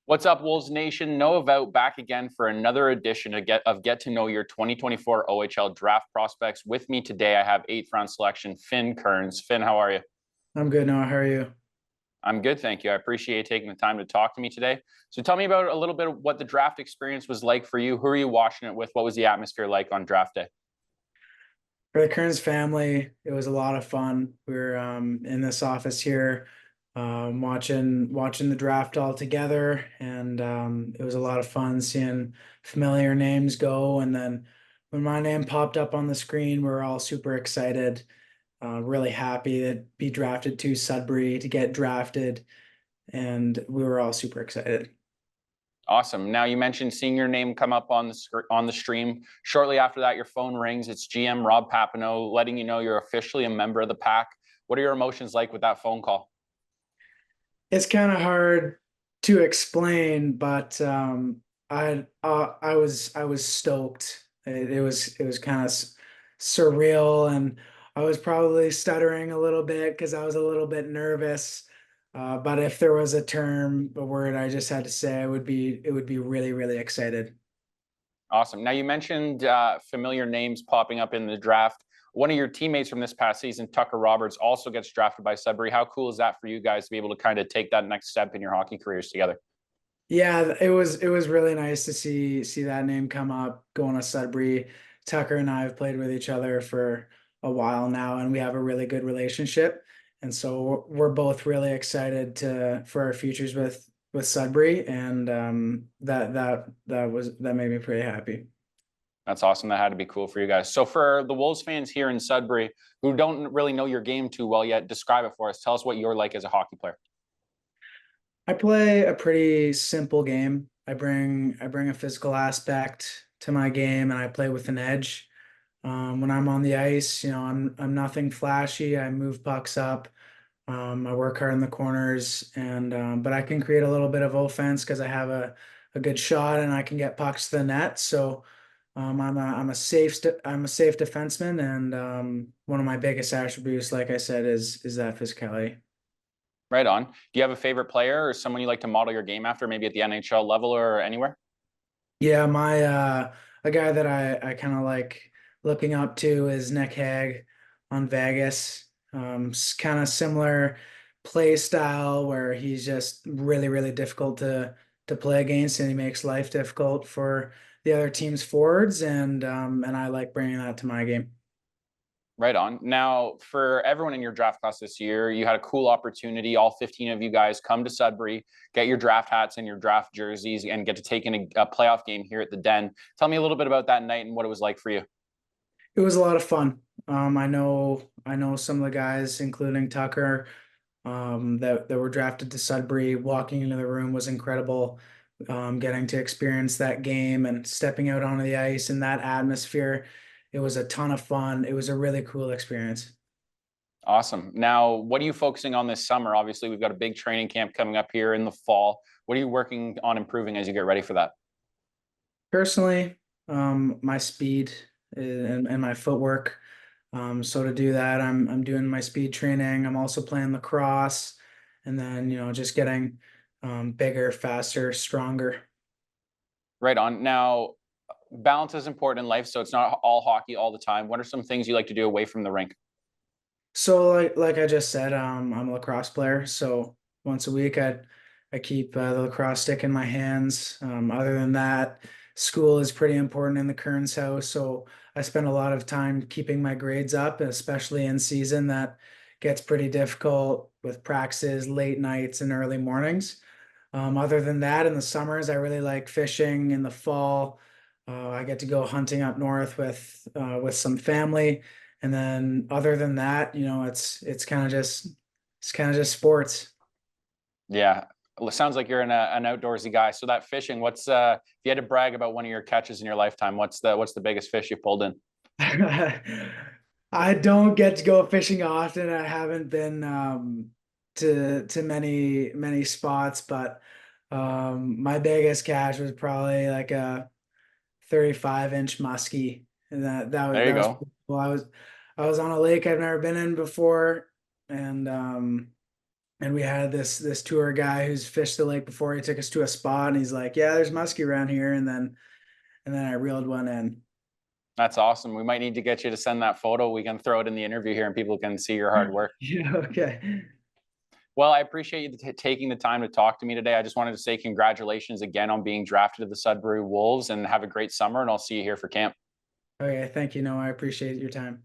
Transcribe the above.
What's up, Wolves Nation? Noah Vout back again for another edition of Get to Know Your 2024 OHL Draft Prospects. With me today, I have eighth round selection Finn Kearns. Finn, how are you? I'm good, Noah. How are you? I'm good, thank you. I appreciate you taking the time to talk to me today. So tell me about a little bit of what the draft experience was like for you. Who are you watching it with? What was the atmosphere like on draft day? For the Kearns family, it was a lot of fun. We were in this office here, watching the draft all together, and it was a lot of fun seeing familiar names go. And then when my name popped up on the screen, we were all super excited, really happy to be drafted to Sudbury to get drafted, and we were all super excited. Awesome. Now you mentioned seeing your name come up on the stream. Shortly after that, your phone rings. It's GM Rob Papineau letting you know you're officially a member of the pack. What are your emotions like with that phone call? It's kind of hard to explain, but I was stoked. It was kind of surreal, and I was probably stuttering a little bit because I was a little bit nervous. But if there was a word I just had to say, it would be really, really excited. Awesome. Now you mentioned familiar names popping up in the draft. One of your teammates from this past season, Tucker Roberts, also gets drafted by Sudbury. How cool is that for you guys to be able to kind of take that next step in your hockey careers together? Yeah, it was really nice to see that name come up going to Sudbury. Tucker and I have played with each other for a while now, and we have a really good relationship. And so we're both really excited to for our futures with Sudbury, and that made me pretty happy. That's awesome. That had to be cool for you guys. So for the Wolves fans here in Sudbury who don't really know your game too well yet, describe it for us. Tell us what you're like as a hockey player. I play a pretty simple game. I bring a physical aspect to my game, and I play with an edge. When I'm on the ice, I'm nothing flashy. I move pucks up. I work hard in the corners, and but I can create a little bit of offense because I have a good shot and I can get pucks to the net. So I'm a safe defenseman, and one of my biggest attributes, like I said, is that physicality. Right on. Do you have a favorite player or someone you like to model your game after, maybe at the NHL level or anywhere? Yeah, my a guy that I kind of like looking up to is Nick Hague on Vegas. Kind of similar play style where he's just really, really difficult to play against, and he makes life difficult for the other team's forwards, and I like bringing that to my game. Right on. Now, for everyone in your draft class this year, you had a cool opportunity. All 15 of you guys come to Sudbury, get your draft hats and your draft jerseys, and get to take in a playoff game here at the Den. Tell me a little bit about that night and what it was like for you. It was a lot of fun. I know some of the guys, including Tucker, that were drafted to Sudbury. Walking into the room was incredible. Getting to experience that game and stepping out onto the ice in that atmosphere, it was a ton of fun. It was a really cool experience. Awesome. Now, what are you focusing on this summer? Obviously, we've got a big training camp coming up here in the fall. What are you working on improving as you get ready for that? Personally, my speed and my footwork. So to do that, I'm doing my speed training. I'm also playing lacrosse, and then just getting bigger, faster, stronger. Right on. Now, balance is important in life, so it's not all hockey all the time. What are some things you like to do away from the rink? So like I just said, I'm a lacrosse player. So once a week, I keep the lacrosse stick in my hands. Other than that, school is pretty important in the Kearns house. So I spend a lot of time keeping my grades up, especially in season. That gets pretty difficult with practices, late nights, and early mornings. Other than that, in the summers, I really like fishing. In the fall, I get to go hunting up north with some family. And then other than that, it's kind of just sports. Yeah, well, it sounds like you're an outdoorsy guy. So that fishing, what's if you had to brag about one of your catches in your lifetime, what's the biggest fish you pulled in? I don't get to go fishing often. I haven't been to many spots, but my biggest catch was probably like a 35-inch muskie, and There you that was go. pretty cool. I was on a lake I've never been in before, and and we had this tour guy who's fished the lake before. He took us to a spot, and he's like, "Yeah, there's muskie around here." And then I reeled one in. That's awesome. We might need to get you to send that photo. We can throw it in the interview here and people can see your hard work. Yeah, okay. Well, I appreciate you taking the time to talk to me today. I just wanted to say congratulations again on being drafted to the Sudbury Wolves, and have a great summer, and I'll see you here for camp. Okay, thank you. No, I appreciate your time.